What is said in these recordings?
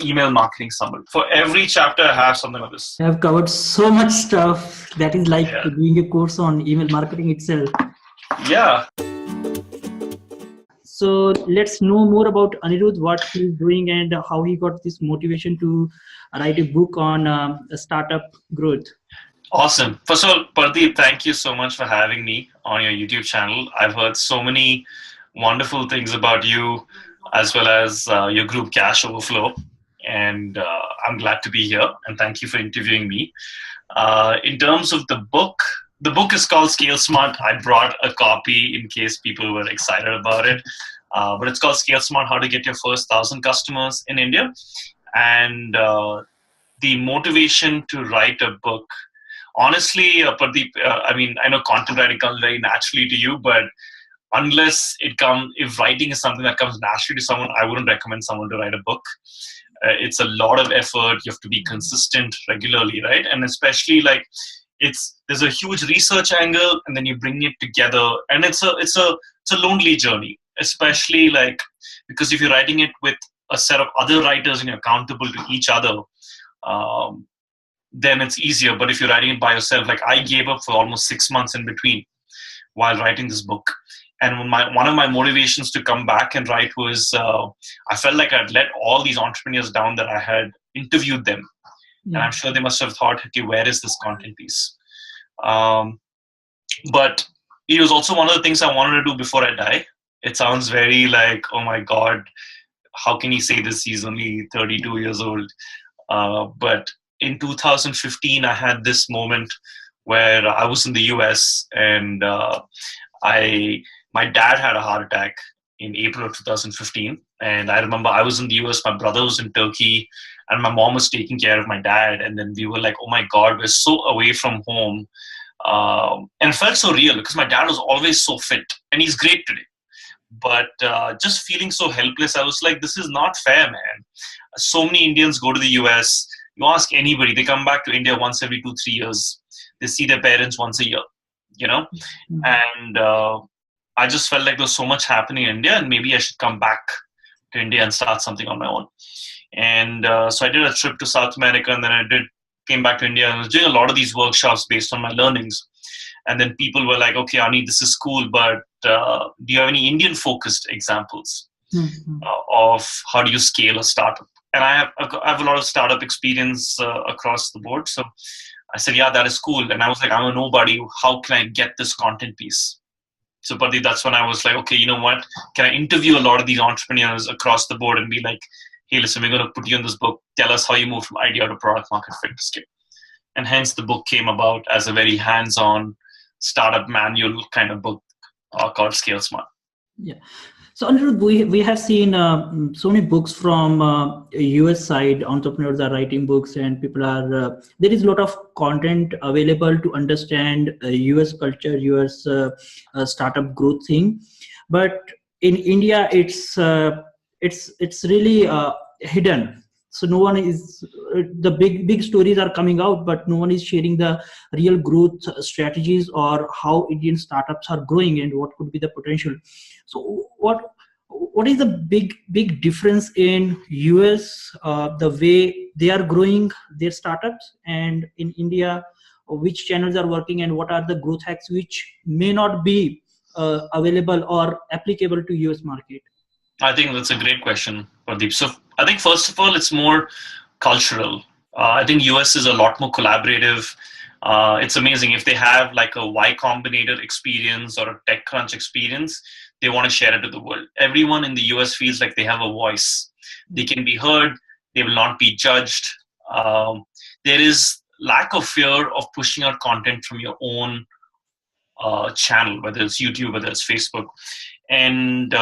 email marketing summary. For every chapter, I have something like this. I have covered so much stuff that is like Yeah. doing a course on email marketing itself. Yeah. So let's know more about Anirudh, what he's doing and how he got this motivation to write a book on startup growth. Awesome. First of all, Pardeep, thank you so much for having me on your YouTube channel. I've heard so many wonderful things about you, as well as your group CashOverflow. And I'm glad to be here. And thank you for interviewing me. In terms of the book is called Scale Smart. I brought a copy in case people were excited about it. But it's called Scale Smart, How to Get Your First 1,000 Customers in India. And the motivation to write a book, honestly, Pardeep, I mean, I know content writing comes very naturally to you, but if writing is something that comes naturally to someone, I wouldn't recommend someone to write a book. It's a lot of effort. You have to be consistent regularly, right? And especially like there's a huge research angle, and then you bring it together, and it's a lonely journey, especially like because if you're writing it with a set of other writers and you're accountable to each other, then it's easier. But if you're writing it by yourself, like I gave up for almost 6 months in between while writing this book. And one of my motivations to come back and write was I felt like I'd let all these entrepreneurs down that I had interviewed them. Yeah. And I'm sure they must have thought, okay, where is this content piece? But it was also one of the things I wanted to do before I die. It sounds very like, oh my God, how can he say this? He's only 32 years old. But in 2015, I had this moment where I was in the US and my dad had a heart attack in April of 2015. And I remember I was in the US, my brother was in Turkey, and my mom was taking care of my dad. And then we were like, oh my God, we're so away from home. And it felt so real because my dad was always so fit and he's great today. But just feeling so helpless, I was like, this is not fair, man. So many Indians go to the US. You ask anybody, they come back to India once every 2-3 years. They see their parents once a year, you know? Mm-hmm. And I just felt like there was so much happening in India and maybe I should come back to India and start something on my own. And so I did a trip to South America, and then came back to India and was doing a lot of these workshops based on my learnings. And then people were like, okay, Ani, this is cool, but do you have any Indian-focused examples of how do you scale a startup? And I have a lot of startup experience across the board. So I said, yeah, that is cool. And I was like, I'm a nobody. How can I get this content piece? So, Pardeep, that's when I was like, okay, you know what? Can I interview a lot of these entrepreneurs across the board and be like, hey, listen, we're going to put you in this book. Tell us how you move from idea to product market fit to scale. And hence the book came about as a very hands-on startup manual kind of book called Scale Smart. Yeah. So Anirudh, we have seen so many books from US side. Entrepreneurs are writing books, and people are there is a lot of content available to understand US culture, US startup growth thing. But in India, it's really hidden. So no one is the big stories are coming out, but no one is sharing the real growth strategies or how Indian startups are growing and what could be the potential. So what is the big difference in US, the way they are growing their startups, and in India, which channels are working and what are the growth hacks which may not be available or applicable to US market? I think that's a great question, Pradeep. So I think first of all, it's more cultural. I think US is a lot more collaborative. It's amazing if they have like a Y Combinator experience or a TechCrunch experience, they want to share it to the world. Everyone in the US feels like they have a voice. They can be heard. They will not be judged. There is lack of fear of pushing out content from your own channel, whether it's YouTube, whether it's Facebook. And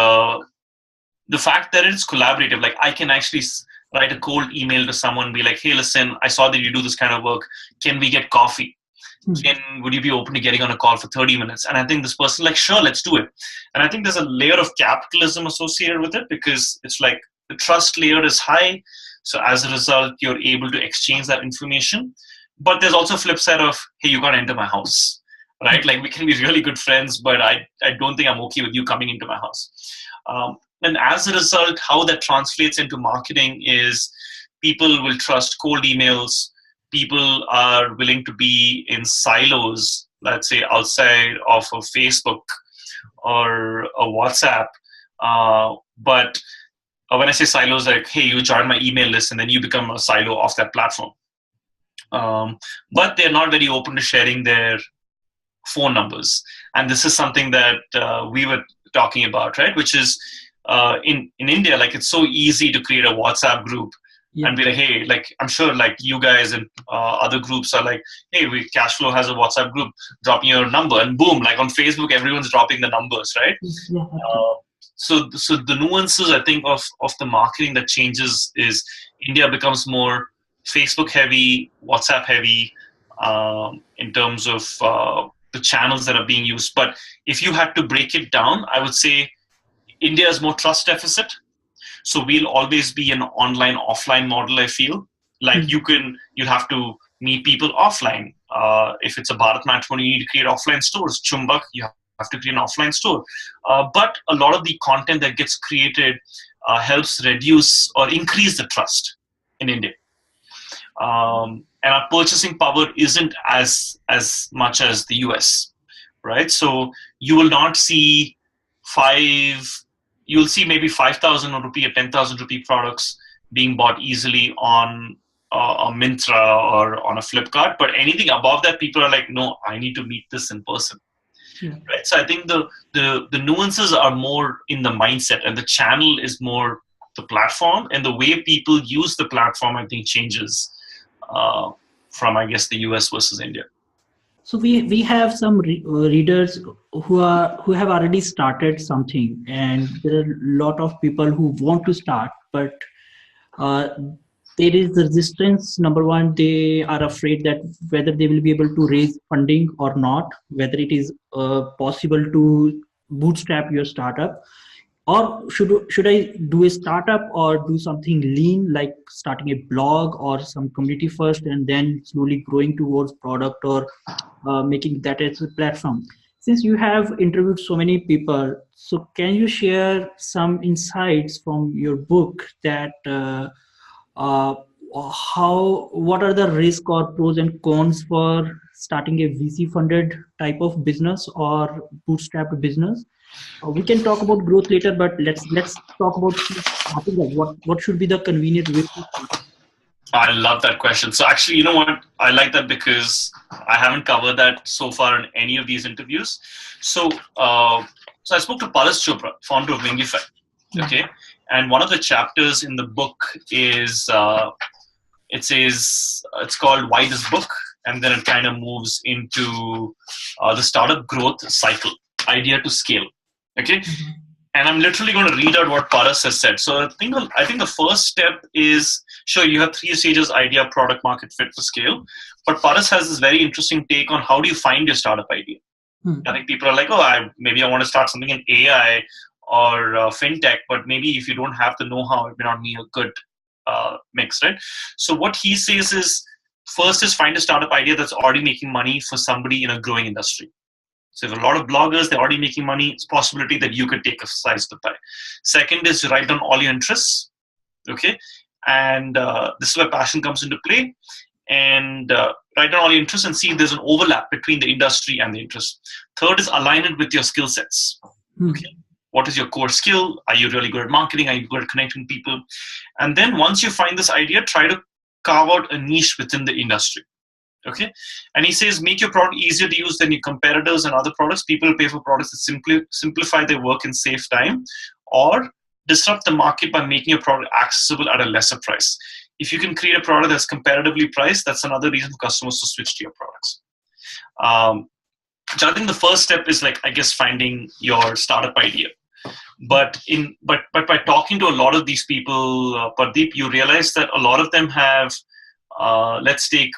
the fact that it's collaborative, like I can actually write a cold email to someone and be like, hey, listen, I saw that you do this kind of work. Can we get coffee? Would you be open to getting on a call for 30 minutes? And I think this person like, sure, let's do it. And I think there's a layer of capitalism associated with it because it's like the trust layer is high. So as a result, you're able to exchange that information. But there's also a flip side of, hey, you got to enter my house, right? Like we can be really good friends, but I don't think I'm okay with you coming into my house. And as a result, how that translates into marketing is people will trust cold emails. People are willing to be in silos, let's say outside of a Facebook or a WhatsApp. But when I say silos, like, hey, you join my email list and then you become a silo of that platform. But they're not very open to sharing their phone numbers. And this is something that we were talking about, right? Which is in India, like it's so easy to create a WhatsApp group and be like, hey, like I'm sure like you guys and other groups are like, hey, Cashflow has a WhatsApp group, drop me your number, and boom, like on Facebook, everyone's dropping the numbers, right? Yeah. So the nuances I think of the marketing that changes is India becomes more Facebook heavy, WhatsApp heavy in terms of the channels that are being used. But if you had to break it down, I would say India is more trust deficit. So we'll always be an online offline model. I feel like you'll have to meet people offline. If it's a Bharat Matrimony, you need to create offline stores. Chumbak, you have to create an offline store. But a lot of the content that gets created helps reduce or increase the trust in India. And our purchasing power isn't as much as the US, right? So you will not see you'll see maybe 5,000 rupee or 10,000 rupee products being bought easily on a Myntra or on a Flipkart. But anything above that, people are like, no, I need to meet this in person. Yeah. Right. So I think the nuances are more in the mindset, and the channel is more the platform, and the way people use the platform, I think, changes from, I guess, the US versus India. So we have some readers who have already started something, and there are a lot of people who want to start, but there is the resistance. Number one, they are afraid that whether they will be able to raise funding or not, whether it is possible to bootstrap your startup, or should I do a startup or do something lean, like starting a blog or some community first and then slowly growing towards product or making that as a platform. Since you have interviewed so many people, so can you share some insights from your book that what are the risks or pros and cons for starting a VC funded type of business or bootstrapped business? We can talk about growth later, but let's talk about starting. Like what should be the convenient way to start? I love that question. So actually, you know what? I like that because I haven't covered that so far in any of these interviews. So, so I spoke to Paras Chopra, founder of Wingify. Okay, and one of the chapters in the book is it says it's called "Why This Book," and then it kind of moves into the startup growth cycle, idea to scale. Okay. And I'm literally going to read out what Paras has said. So I think the first step is, sure, you have 3 stages: idea, product, market fit for scale. But Paras has this very interesting take on how do you find your startup idea. I think people are like, oh, maybe I want to start something in AI or fintech, but maybe if you don't have the know-how, it may not be a good mix, right? So what he says is, first is find a startup idea that's already making money for somebody in a growing industry. So if a lot of bloggers, they're already making money, it's a possibility that you could take a slice of the pie. Second is to write down all your interests, okay? And this is where passion comes into play. And write down all your interests and see if there's an overlap between the industry and the interest. Third is align it with your skill sets. Okay? What is your core skill? Are you really good at marketing? Are you good at connecting people? And then once you find this idea, try to carve out a niche within the industry. Okay, and he says, make your product easier to use than your competitors and other products. People pay for products that simplify their work and save time, or disrupt the market by making your product accessible at a lesser price. If you can create a product that's competitively priced, that's another reason for customers to switch to your products. So I think the first step is, like, I guess, finding your startup idea. But by talking to a lot of these people, Pardeep, you realize that a lot of them have, let's take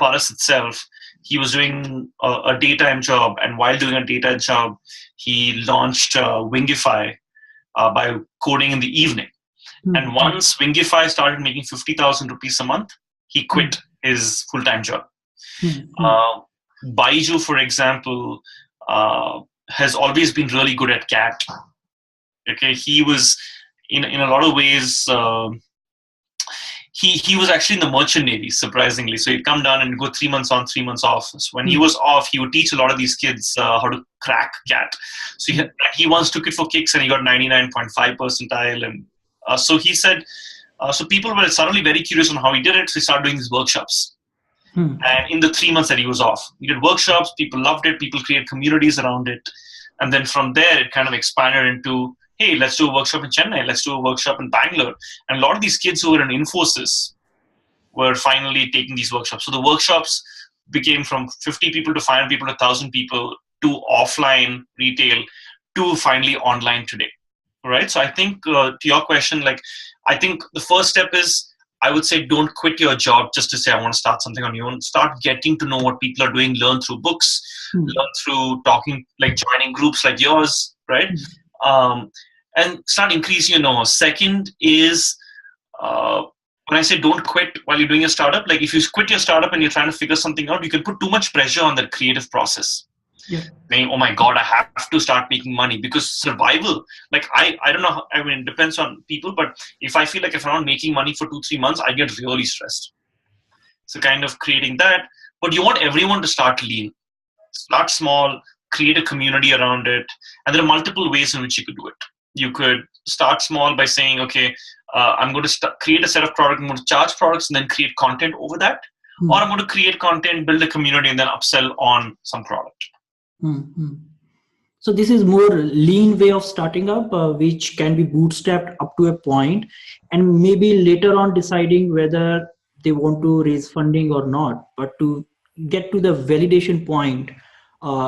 Paras itself. He was doing a daytime job, and while doing a daytime job, he launched Wingify by coding in the evening. And once Wingify started making 50,000 rupees a month, he quit his full-time job. Baiju, for example, has always been really good at CAT. Okay, he was in a lot of ways. he was actually in the merchant navy, surprisingly. So he'd come down and go 3 months on, 3 months off. So when he was off, he would teach a lot of these kids how to crack cat. So he once took it for kicks and he got 99.5 percentile. And so he said, so people were suddenly very curious on how he did it. So he started doing these workshops. And in the 3 months that he was off, he did workshops. People loved it. People created communities around it. And then from there, it kind of expanded into, hey, let's do a workshop in Chennai. Let's do a workshop in Bangalore. And a lot of these kids who were in Infosys were finally taking these workshops. So the workshops became from 50 people to 500 people to 1,000 people to offline retail to finally online today. Right? So I think to your question, like, I think the first step is, I would say, don't quit your job just to say, I want to start something on your own. Start getting to know what people are doing, learn through books, learn through talking, like joining groups like yours, right? And start increasing your know. Second is, when I say don't quit while you're doing your startup, like if you quit your startup and you're trying to figure something out, you can put too much pressure on that creative process. Saying, oh my God, I have to start making money, because survival, like I don't know, I mean, it depends on people, but if I feel like if I'm not making money for 2-3 months, I get really stressed. So kind of creating that, but you want everyone to start lean, start small, create a community around it. And there are multiple ways in which you could do it. You could start small by saying, okay, I'm going to create a set of products, I'm going to charge products and then create content over that. Or I'm going to create content, build a community, and then upsell on some product. So this is more lean way of starting up, which can be bootstrapped up to a point, and maybe later on deciding whether they want to raise funding or not. But to get to the validation point,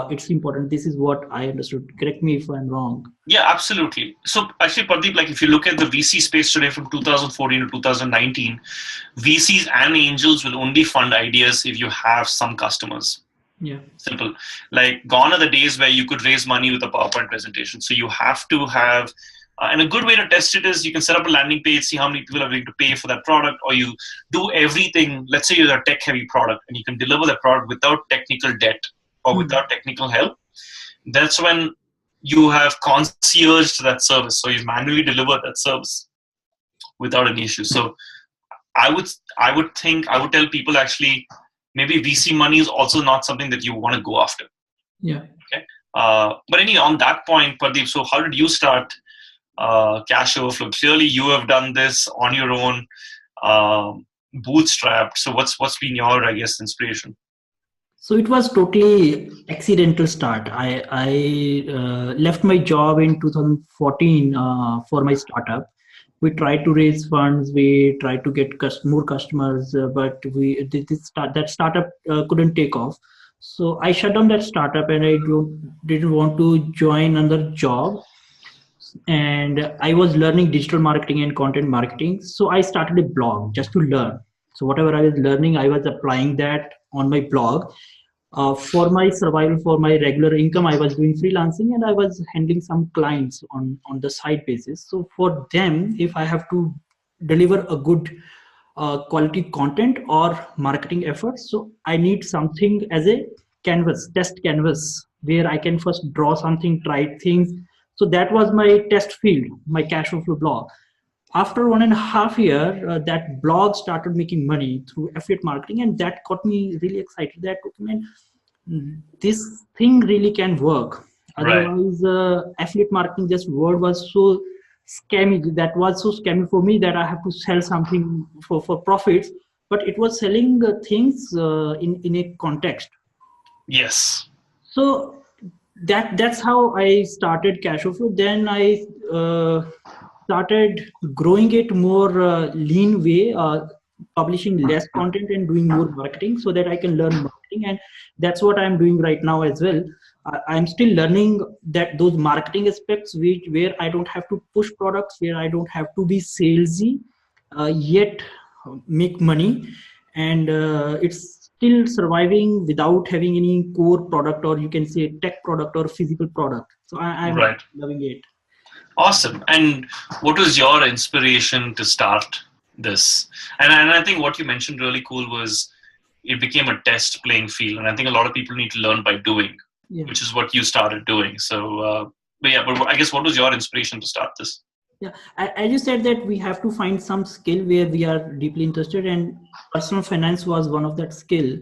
it's important. This is what I understood. Correct me if I'm wrong. Yeah, absolutely. So actually, Pardeep, like if you look at the VC space today from 2014 to 2019, VCs and angels will only fund ideas if you have some customers. Yeah. Simple. Like gone are the days where you could raise money with a PowerPoint presentation. So you have to have, and a good way to test it is you can set up a landing page, see how many people are willing to pay for that product, or you do everything. Let's say you're a tech heavy product and you can deliver the product without technical debt or without technical help. That's when you have concierged that service. So you manually deliver that service without any issue. So I would tell people actually, maybe VC money is also not something that you want to go after. Yeah. Okay. But anyway, on that point, Pardeep, so how did you start CashOverflow? Clearly, you have done this on your own, bootstrapped. So what's been your, I guess, inspiration? So it was totally accidental start. I left my job in 2014 for my startup. We tried to raise funds, we tried to get more customers, but that startup couldn't take off. So I shut down that startup and I didn't want to join another job. And I was learning digital marketing and content marketing. So I started a blog just to learn. So whatever I was learning, I was applying that on my blog. For my survival, for my regular income, I was doing freelancing and I was handling some clients on the side basis. So for them, if I have to deliver a good quality content or marketing efforts, so I need something as a canvas, test canvas, where I can first draw something, try things. So that was my test field, my CashOverflow blog. After 1.5 years, that blog started making money through affiliate marketing, and that got me really excited that, man, this thing really can work. Otherwise, affiliate marketing, just word was so scammy. That was so scammy for me that I have to sell something for profits, but it was selling things in a context. Yes. So that's how I started CashOverflow. Then I started growing it more lean way, publishing less content and doing more marketing so that I can learn marketing. And that's what I'm doing right now as well. I'm still learning those marketing aspects where I don't have to push products, where I don't have to be salesy, yet make money. And it's still surviving without having any core product, or you can say tech product or physical product. So I'm loving it. Awesome. And what was your inspiration to start this? And I think what you mentioned really cool was it became a test playing field. And I think a lot of people need to learn by doing, which is what you started doing. So, but I guess what was your inspiration to start this? Yeah, as you said that we have to find some skill where we are deeply interested, and personal finance was one of that skill.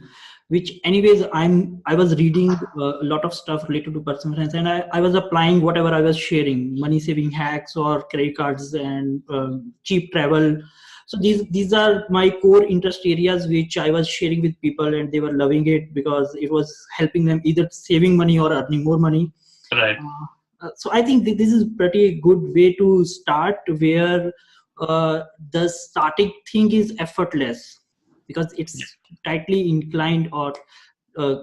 Which, anyways, I was reading a lot of stuff related to personal finance, and I was applying whatever I was sharing, money saving hacks or credit cards and cheap travel. So these are my core interest areas which I was sharing with people, and they were loving it because it was helping them either saving money or earning more money. Right. So I think this is pretty good way to start, where the starting thing is effortless because Yeah. it's tightly inclined, or uh,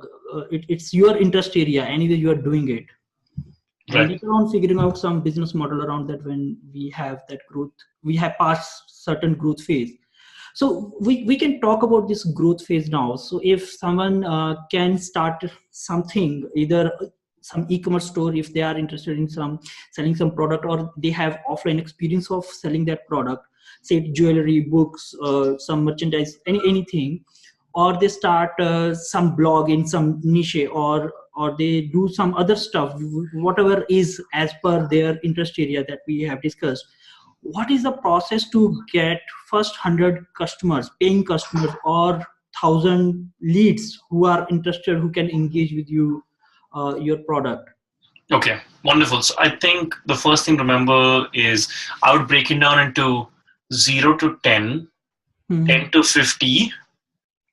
it's your interest area anyway you are doing it, and Right. later on figuring out some business model around that when we have that growth, we have passed certain growth phase. So we can talk about this growth phase now. So if someone can start something, either some e-commerce store, if they are interested in some selling some product, or they have offline experience of selling that product, say jewelry, books, some merchandise, anything, or they start some blog in some niche, or they do some other stuff, whatever is as per their interest area that we have discussed. What is the process to get first 100 customers, paying customers, or 1,000 leads who are interested, who can engage with you, your product? Okay. Wonderful. So I think the first thing to remember is I would break it down into 0 to 10, Hmm. 10 to 50,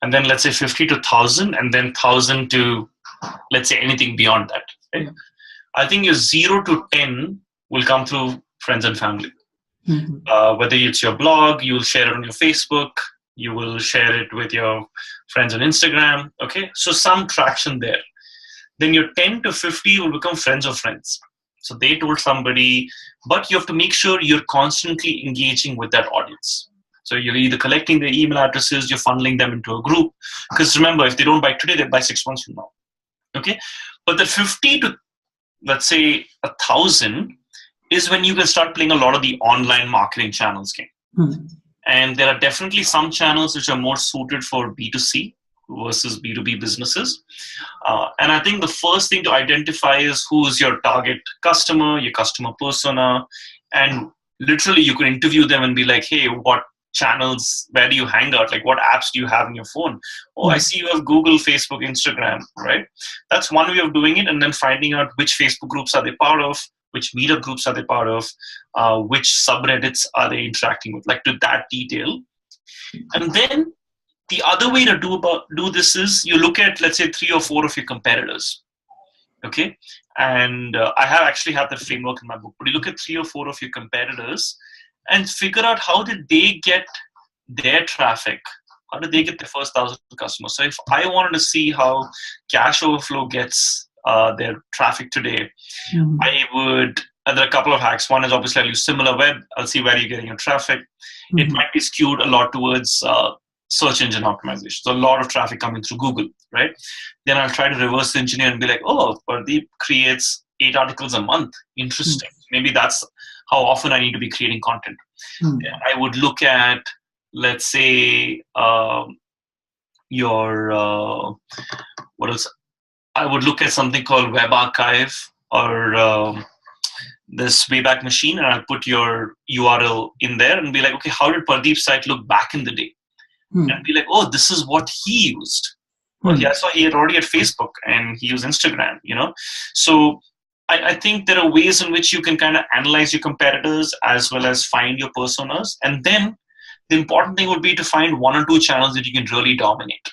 and then let's say 50 to 1,000, and then 1,000 to, let's say, anything beyond that. Right? Yeah. I think your 0 to 10 will come through friends and family. Hmm. Whether it's your blog, you'll share it on your Facebook, you will share it with your friends on Instagram. Okay, so some traction there. Then your 10 to 50 will become friends of friends. So they told somebody, but you have to make sure you're constantly engaging with that audience. So you're either collecting their email addresses, you're funneling them into a group. Because remember, if they don't buy today, they buy 6 months from now. Okay, but the 50 to, let's say, 1,000 is when you can start playing a lot of the online marketing channels game. Hmm. And there are definitely some channels which are more suited for B2C versus B2B businesses. And I think the first thing to identify is who is your target customer, your customer persona. And literally, you could interview them and be like, hey, what channels, where do you hang out? Like, what apps do you have on your phone? Oh, I Hmm. see you have Google, Facebook, Instagram, right? That's one way of doing it. And then finding out which Facebook groups are they part of, which meetup groups are they part of, which subreddits are they interacting with, like to that detail. And then the other way to do this is you look at, let's say, 3 or 4 of your competitors. Okay, and I have actually had the framework in my book. But you look at 3 or 4 of your competitors and figure out how did they get their traffic. How did they get their first 1,000 customers? So if I wanted to see how CashOverflow gets their traffic today, Hmm. I would. There are a couple of hacks. One is obviously I'll use SimilarWeb. I'll see where you're getting your traffic. It Hmm. might be skewed a lot towards search engine optimization. So a lot of traffic coming through Google, right? Then I'll try to reverse engineer and be like, oh, Pardeep creates 8 articles a month. Hmm. Interesting. Maybe that's how often I need to be creating content. Hmm. I would look at, let's say, your what else? I would look at something called Web Archive or this Wayback Machine, and I'll put your URL in there and be like, okay, how did Pardeep's site look back in the day? And Hmm. be like, oh, this is what he used. Oh, Hmm. yeah, so he had already had Facebook and he used Instagram, you know? So I think there are ways in which you can kind of analyze your competitors as well as find your personas. And then the important thing would be to find 1 or 2 channels that you can really dominate.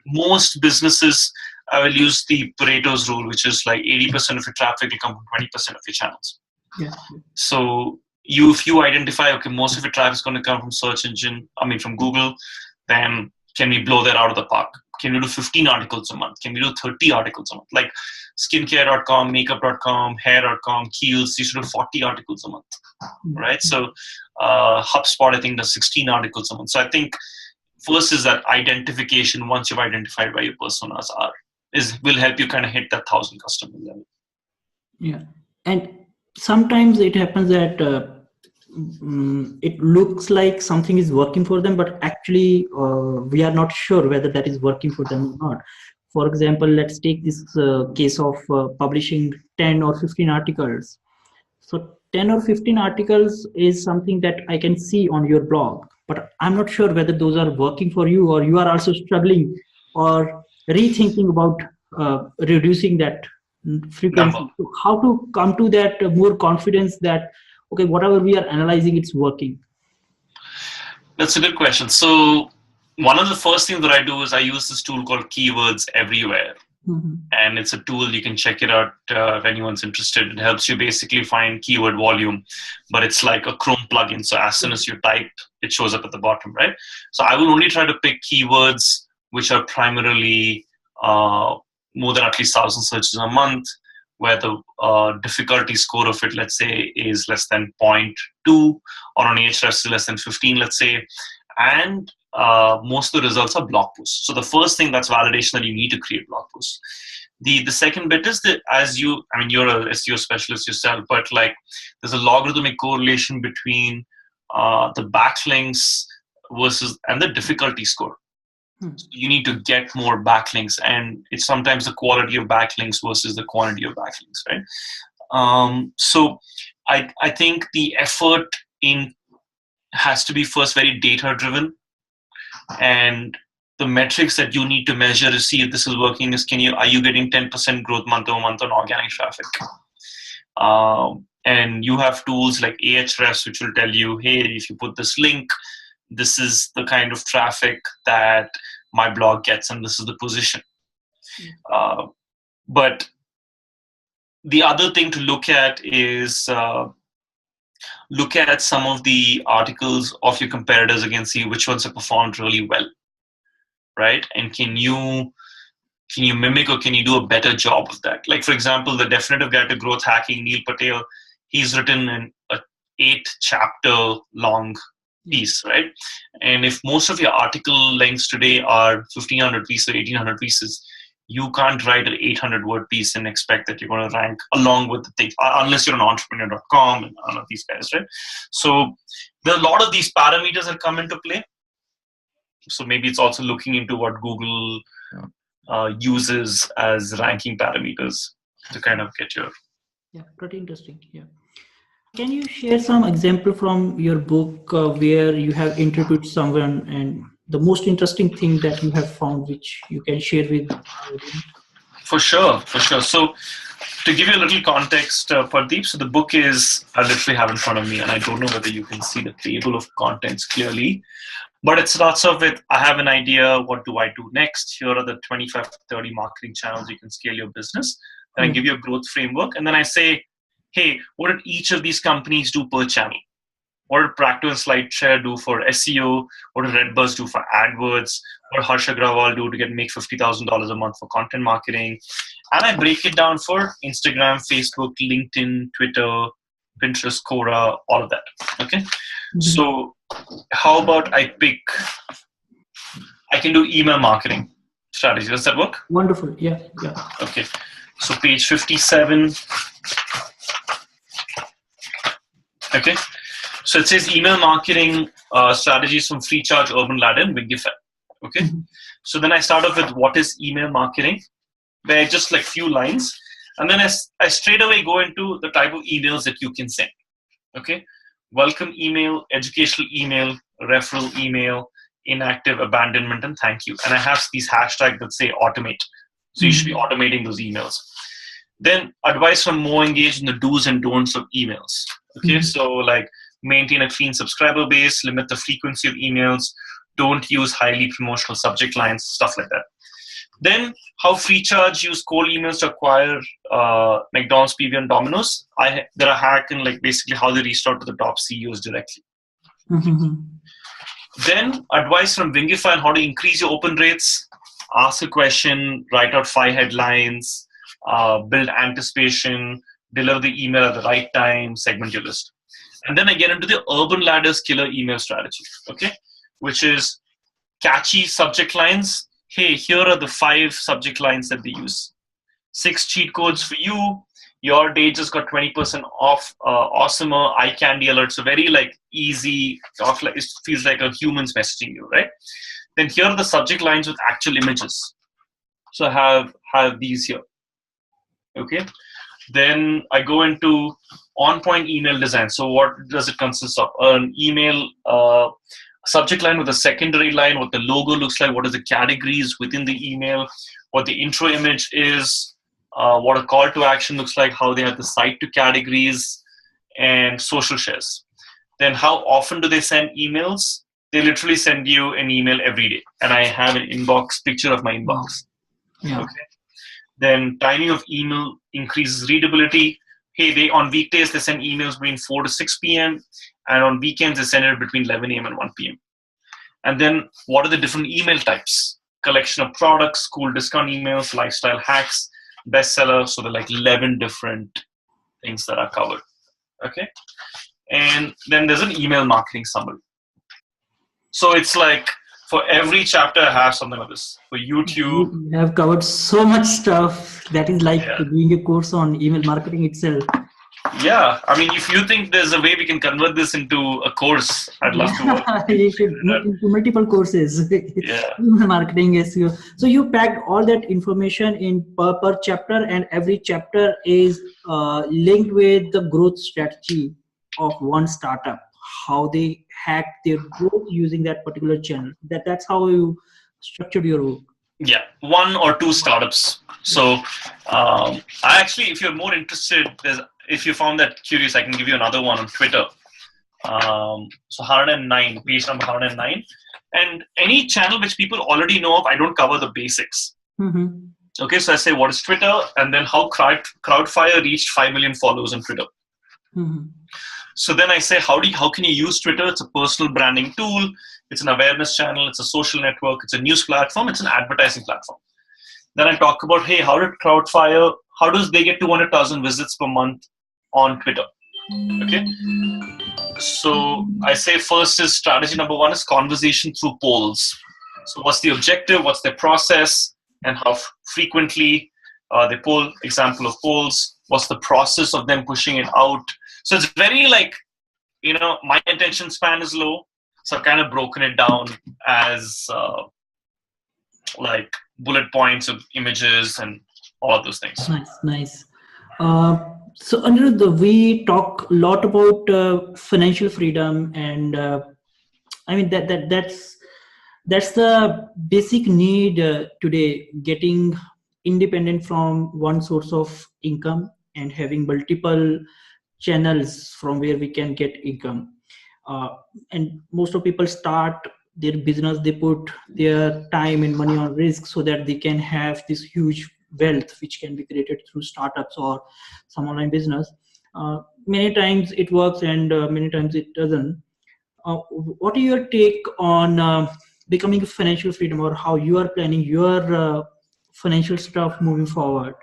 Most businesses will use the Pareto's rule, which is like 80% of your traffic will come from 20% of your channels. Yeah. So if you identify, okay, most of your traffic is going to come from search engine, I mean from Google, then can we blow that out of the park? Can we do 15 articles a month? Can we do 30 articles a month? Like skincare.com, makeup.com, hair.com, Kiehl's, you should do 40 articles a month, Hmm. right? So HubSpot, I think, does 16 articles a month. So I think first is that identification. Once you've identified where your personas are, is will help you kind of hit that 1,000 customer level. Yeah. And sometimes it happens that it looks like something is working for them, but actually we are not sure whether that is working for them or not. For example, let's take this case of publishing 10 or 15 articles. So 10 or 15 articles is something that I can see on your blog, but I'm not sure whether those are working for you or you are also struggling or rethinking about reducing that Number. frequency. So how to come to that more confidence that, okay, whatever we are analyzing, it's working? That's a good question. So one of the first things that I do is I use this tool called Keywords Everywhere. Mm-hmm. And it's a tool, you can check it out if anyone's interested. It helps you basically find keyword volume, but it's like a Chrome plugin. So as soon as you type, it shows up at the bottom, right? So I will only try to pick keywords which are primarily more than at least 1,000 searches a month, where the difficulty score of it, let's say, is less than 0.2, or on Ahrefs less than 15, let's say. And most of the results are blog posts. So the first thing, that's validation that you need to create blog posts. The second bit is that you're a SEO specialist yourself, but like there's a logarithmic correlation between the backlinks and the difficulty score. So you need to get more backlinks, and it's sometimes the quality of backlinks versus the quantity of backlinks, right? So I think the effort in has to be first very data driven, and the metrics that you need to measure to see if this is working is are you getting 10% growth month over month on organic traffic? And you have tools like Ahrefs which will tell you, hey, if you put this link, this is the kind of traffic that my blog gets, and this is the position. But the other thing to look at is look at some of the articles of your competitors again, see which ones have performed really well, right? And can you mimic, or can you do a better job of that? Like, for example, the Definitive Guide to Growth Hacking, Neil Patel, he's written an 8-chapter long piece, right? And if most of your article lengths today are 1,500 pieces or 1,800 pieces, you can't write an 800-word piece and expect that you're going to rank along with the things, unless you're on entrepreneur.com and all of these guys, right? So there are a lot of these parameters that come into play. So maybe it's also looking into what Google uses as ranking parameters to kind of get your... Yeah, pretty interesting. Yeah. Can you share some example from your book where you have interviewed someone and the most interesting thing that you have found, which you can share with the audience? For sure. So to give you a little context, Pardeep, so the book is, I literally have in front of me, and I don't know whether you can see the table of contents clearly, but it starts off with, I have an idea, what do I do next? Here are the 25 to 30 marketing channels you can scale your business. Then I give you a growth framework, and then I say, hey, what did each of these companies do per channel? What did Practo and SlideShare do for SEO? What did Redbuzz do for AdWords? What did Harsh Agrawal do to make $50,000 a month for content marketing? And I break it down for Instagram, Facebook, LinkedIn, Twitter, Pinterest, Quora, all of that. Okay. Mm-hmm. So how about I can do email marketing strategy. Does that work? Wonderful. Yeah. Okay. So page 57. Okay. So it says email marketing strategies from FreeCharge, Urban Ladder, and Wingify. Okay. Mm-hmm. So then I start off with what is email marketing, where just like few lines, and then I straight away go into the type of emails that you can send. Okay. Welcome email, educational email, referral email, inactive, abandonment, and thank you. And I have these hashtags that say automate. So you should be automating those emails. Then advice from more engaged in the do's and don'ts of emails. Okay. So like, maintain a clean subscriber base, limit the frequency of emails, don't use highly promotional subject lines, stuff like that. Then how FreeCharge use cold emails to acquire McDonald's, PB, and Domino's. There are hack and like basically how they reach out to the top CEOs directly. Mm-hmm. Then advice from Wingify on how to increase your open rates. Ask a question, write out 5 headlines, build anticipation, deliver the email at the right time, segment your list. And then I get into the Urban Ladder's killer email strategy, okay, which is catchy subject lines. Hey, here are the 5 subject lines that they use. 6 cheat codes for you. Your day just got 20% off. Awesomer, eye candy alert. So very like easy. It feels like a human's messaging you, right? Then here are the subject lines with actual images. So I have these here. Okay. Then I go into On-point email design. So what does it consist of? An email subject line with a secondary line, what the logo looks like, what are the categories within the email, what the intro image is, what a call to action looks like, how they have the site to categories, and social shares. Then how often do they send emails? They literally send you an email every day. And I have an inbox picture of my inbox. Yeah. Okay. Then timing of email increases readability. Hey, they on weekdays they send emails between 4 to 6 p.m. and on weekends they send it between 11 a.m. and 1 p.m. And then what are the different email types? Collection of products, school discount emails, lifestyle hacks, bestseller. So there are like 11 different things that are covered. Okay. And then there's an email marketing summary. So it's like for every chapter I have something like this. For YouTube, You have covered so much stuff that is like doing a course on email marketing itself. Yeah, I mean, if you think there's a way we can convert this into a course, I'd love to work. You should into multiple courses. Yeah. Email marketing, SEO. So you packed all that information in per chapter, and every chapter is linked with the growth strategy of one startup, how they hack their growth using that particular channel. That's how you structured your work. Yeah, 1 or 2 startups. So I actually, if you're more interested, if you found that curious, I can give you another one on Twitter. So 109, page number 109. And any channel which people already know of, I don't cover the basics. Mm-hmm. Okay, so I say, what is Twitter? And then how Crowdfire reached 5 million followers on Twitter. Mm-hmm. So then I say, how can you use Twitter? It's a personal branding tool. It's an awareness channel. It's a social network. It's a news platform. It's an advertising platform. Then I talk about, hey, how does they get 200,000 visits per month on Twitter? Okay. So I say first is strategy number 1 is conversation through polls. So what's the objective? What's their process? And how frequently they poll, example of polls. What's the process of them pushing it out? So it's very like, my attention span is low. So I've kind of broken it down as like bullet points of images and all of those things. Nice. So Anirudh, we talk a lot about financial freedom, and I mean that's the basic need today. Getting independent from one source of income and having multiple channels from where we can get income. And most of people start their business, they put their time and money on risk so that they can have this huge wealth which can be created through startups or some online business. Many times it works, and many times it doesn't. What are your take on becoming financial freedom, or how you are planning your financial stuff moving forward?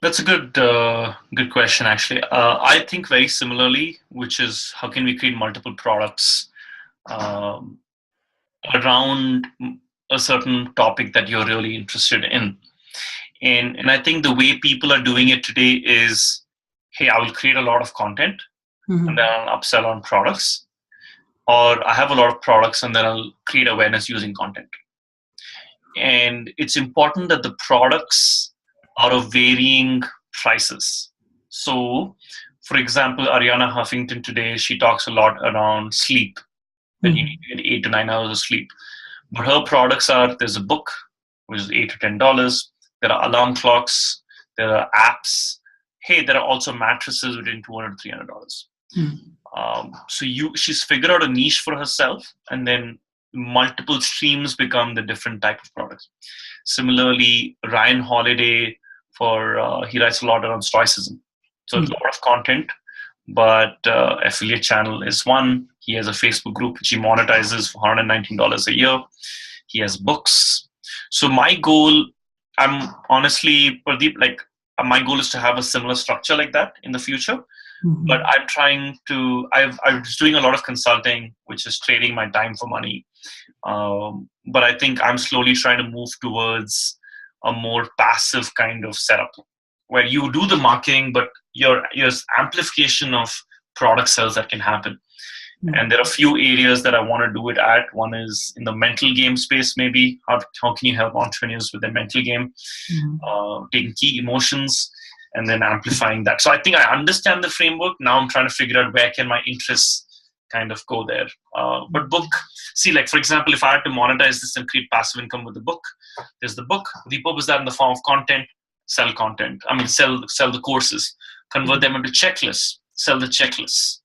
That's a good question, actually. I think very similarly, which is how can we create multiple products around a certain topic that you're really interested in. And I think the way people are doing it today is, hey, I will create a lot of content and then I'll upsell on products. Or I have a lot of products and then I'll create awareness using content. And it's important that the products are of varying prices. So, for example, Ariana Huffington today, she talks a lot around sleep, that you need to get 8 to 9 hours of sleep. But her products there's a book, which is $8 to $10. There are alarm clocks. There are apps. Hey, there are also mattresses between $200 to $300. So she's figured out a niche for herself, and then multiple streams become the different type of products. Similarly, Ryan Holiday, he writes a lot around stoicism. So a lot of content, but affiliate channel is one. He has a Facebook group which he monetizes for $119 a year. He has books. So my goal, I'm honestly, Pardeep, my goal is to have a similar structure like that in the future. But I'm I was doing a lot of consulting, which is trading my time for money. But I think I'm slowly trying to move towards a more passive kind of setup where you do the marketing, but there's amplification of product sales that can happen. And there are a few areas that I want to do it at. One is in the mental game space, maybe. How can you help entrepreneurs with their mental game? Taking key emotions. and then amplifying that. So I think I understand the framework. Now I'm trying to figure out where can my interests kind of go there. But book, see, like for example, if I had to monetize this and create passive income with the book, there's the book. Repurpose that in the form of content, sell content. I mean, sell the courses, convert them into checklists, sell the checklists,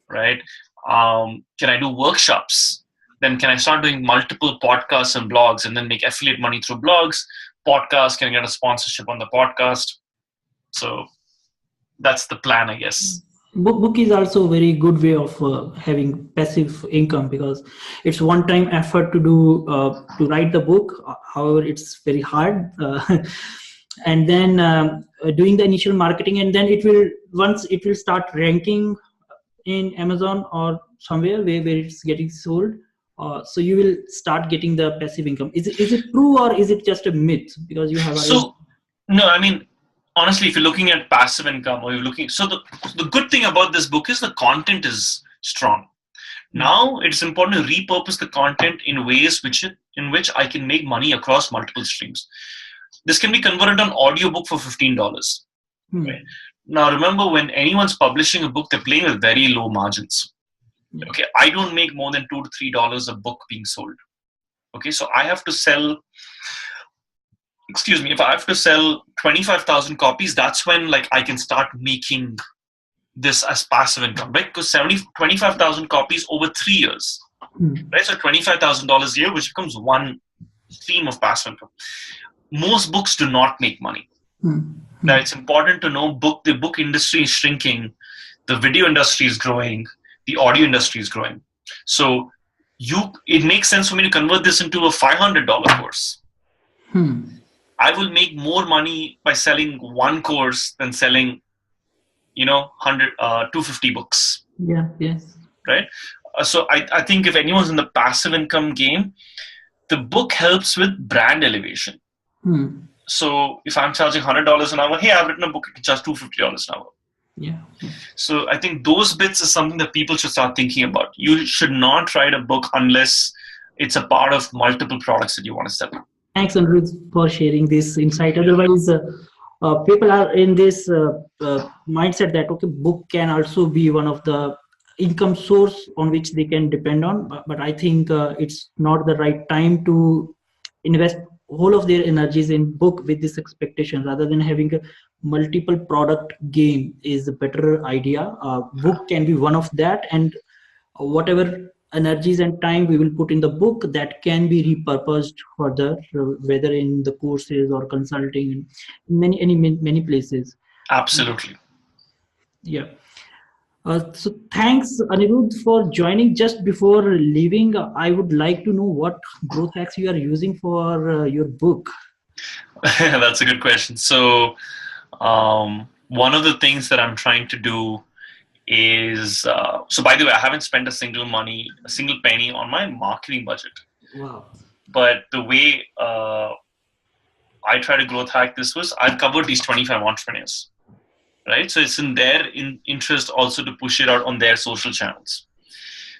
right? Can I do workshops? Then can I start doing multiple podcasts and blogs and then make affiliate money through blogs, podcasts? Can I get a sponsorship on the podcast? So that's the plan, I guess. Book is also a very good way of having passive income, because it's one-time effort to do to write the book. However, it's very hard, and then doing the initial marketing, and then once it will start ranking in Amazon or somewhere where it's getting sold. So you will start getting the passive income. Is it true, or is it just a myth? Because you have no, I mean, honestly, if you're looking at passive income, or you're looking, so the good thing about this book is the content is strong. Now it's important to repurpose the content in ways in which I can make money across multiple streams. This can be converted on audiobook for $15. Right? Now remember, when anyone's publishing a book, they're playing with very low margins. Okay, I don't make more than $2 to $3 a book being sold. Okay, so I have to sell. Excuse me, if I have to sell 25,000 copies, that's when like I can start making this as passive income, right? Because 25,000 copies over 3 years, right? So $25,000 a year, which becomes one stream of passive income. Most books do not make money. Now it's important to know the book industry is shrinking, the video industry is growing, the audio industry is growing. So it makes sense for me to convert this into a $500 course. I will make more money by selling one course than selling, 250 books. Yeah, yes. Right? So I think if anyone's in the passive income game, the book helps with brand elevation. So if I'm charging $100 an hour, hey, I've written a book, I can charge $250 an hour. Yeah. So I think those bits is something that people should start thinking about. You should not write a book unless it's a part of multiple products that you want to sell. Thanks, Anirudh, for sharing this insight. Otherwise, people are in this mindset that, okay, book can also be one of the income source on which they can depend on. But I think it's not the right time to invest whole of their energies in book with this expectation. Rather than having a multiple product game is a better idea. Book can be one of that, and whatever energies and time we will put in the book, that can be repurposed further, whether in the courses or consulting, in many places. Absolutely. Yeah. So thanks, Anirudh, for joining. Just before leaving, I would like to know what growth hacks you are using for your book. That's a good question. So one of the things that I'm trying to do is, so by the way, I haven't spent a single penny on my marketing budget. Wow. But the way I try to growth hack this was, I've covered these 25 entrepreneurs, right? So it's in their interest also to push it out on their social channels.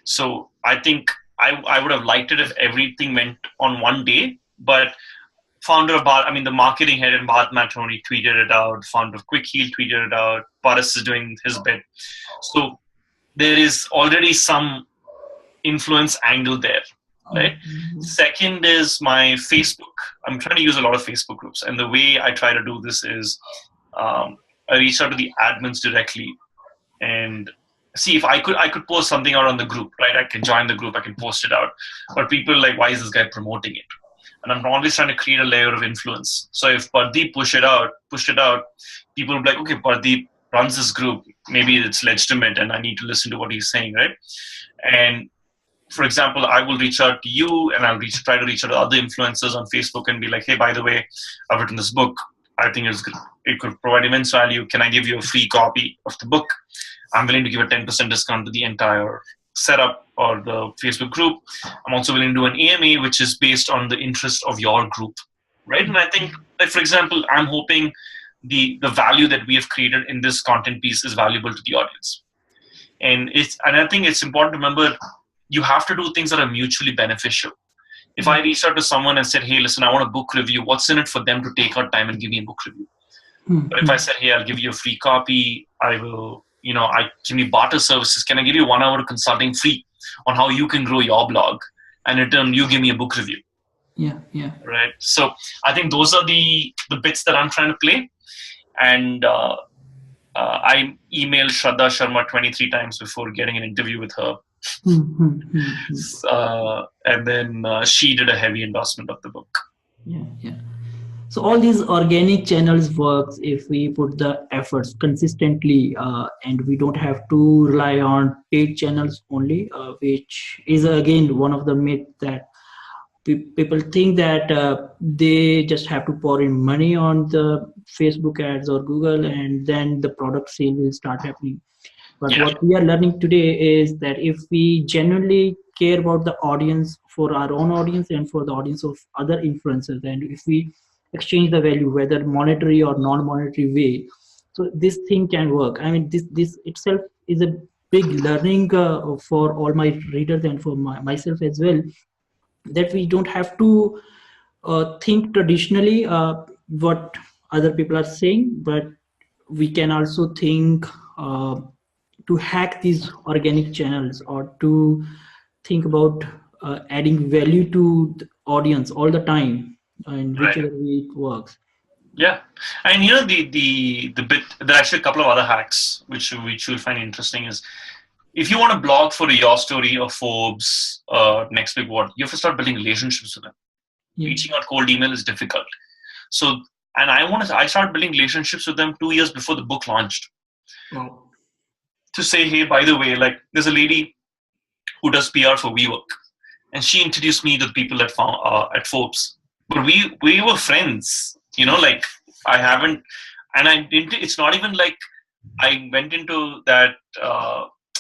So I think I would have liked it if everything went on one day, but the marketing head in Bharat Matrimony tweeted it out, founder of Quick Heal tweeted it out, Paras is doing his bit. So there is already some influence angle there, right? Second is my Facebook. I'm trying to use a lot of Facebook groups. And the way I try to do this is I reach out to the admins directly and see if I could post something out on the group, right? I can join the group, I can post it out. But people are like, why is this guy promoting it? And I'm always trying to create a layer of influence. So if Pardeep pushed it out, people will be like, okay, Pardeep runs this group. Maybe it's legitimate and I need to listen to what he's saying, right? And for example, I will reach out to you and I'll try to reach out to other influencers on Facebook and be like, hey, by the way, I've written this book. I think it could provide immense value. Can I give you a free copy of the book? I'm willing to give a 10% discount to the entire setup or the Facebook group. I'm also willing to do an AMA, which is based on the interest of your group, right? And I think, like, for example, I'm hoping the value that we have created in this content piece is valuable to the audience. And I think it's important to remember, you have to do things that are mutually beneficial. If I reached out to someone and said, hey, listen, I want a book review, what's in it for them to take out time and give me a book review? But if I said, hey, I'll give you a free copy, I will, can we barter services? Can I give you 1 hour consulting free on how you can grow your blog? And in return, you give me a book review. Yeah, yeah. Right. So I think those are the bits that I'm trying to play. And I emailed Shraddha Sharma 23 times before getting an interview with her. And then she did a heavy endorsement of the book. Yeah, yeah. So all these organic channels works if we put the efforts consistently, and we don't have to rely on paid channels only, which is again one of the myths that people think that they just have to pour in money on the Facebook ads or Google, and then the product sale will start happening. But what we are learning today is that if we genuinely care about the audience, for our own audience and for the audience of other influencers, and if we exchange the value, whether monetary or non-monetary way, so this thing can work. I mean, this itself is a big learning for all my readers and for myself as well, that we don't have to think traditionally what other people are saying, but we can also think to hack these organic channels, or to think about adding value to the audience all the time, and whichever way it works. Yeah, and the bit, there are actually a couple of other hacks which you'll find interesting. Is if you want to blog for Your Story or Forbes, Next Big What, you have to start building relationships with them. Yeah. Reaching out cold email is difficult. So, and I started building relationships with them 2 years before the book launched. Wow. To say, hey, by the way, like there's a lady who does PR for WeWork, and she introduced me to the people at Forbes. But we were friends, like I haven't, and I didn't. It's not even like I went into that.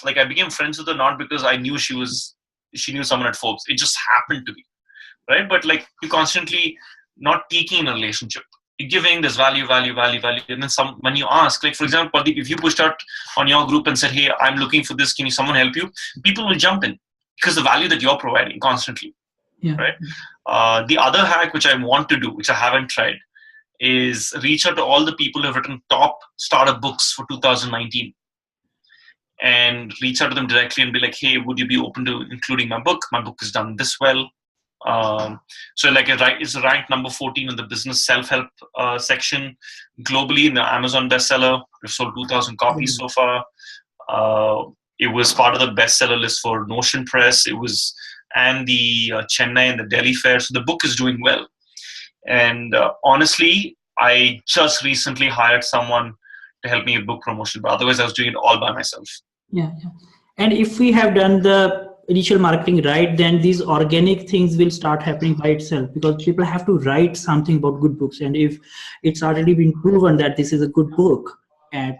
Like I became friends with her not because I knew she knew someone at Forbes. It just happened to be, right? But like you constantly not taking in a relationship. You're giving this value, and then when you ask, like for example, Pardeep, if you pushed out on your group and said, "Hey, I'm looking for this. Can someone help you?" People will jump in because the value that you're providing constantly, right? The other hack which I want to do, which I haven't tried, is reach out to all the people who have written top startup books for 2019, and reach out to them directly and be like, "Hey, would you be open to including my book? My book is done this well." So like it's ranked number 14 in the business self-help section globally in the Amazon bestseller. We've sold 2,000 copies so far. It was part of the bestseller list for Notion Press. It was, and the Chennai and the Delhi Fair. So the book is doing well. And honestly, I just recently hired someone to help me with book promotion, but otherwise I was doing it all by myself. Yeah. And if we have done the initial marketing right, then these organic things will start happening by itself, because people have to write something about good books. And if it's already been proven that this is a good book, and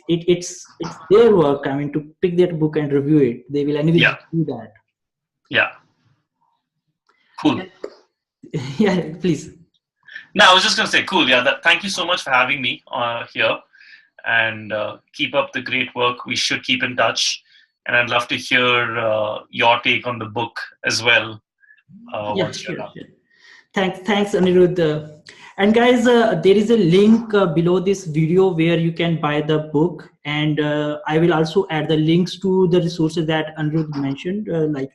it's their work, I mean, to pick that book and review it, they will anyway do that. Yeah. Cool. Yeah, please. No, I was just going to say, cool. Yeah, thank you so much for having me here, and keep up the great work. We should keep in touch. And I'd love to hear your take on the book as well. Once you're done. Thanks, Anirudh. And guys, there is a link below this video where you can buy the book. And I will also add the links to the resources that Anirudh mentioned, like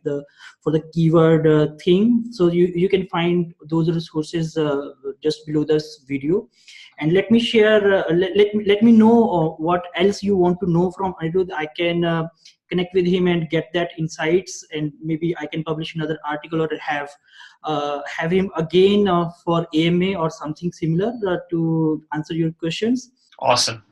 for the keyword thing. So you can find those resources just below this video. And let me share, let me know what else you want to know from Anirudh. I can connect with him and get that insights, and maybe I can publish another article, or have him again for AMA or something similar to answer your questions. Awesome.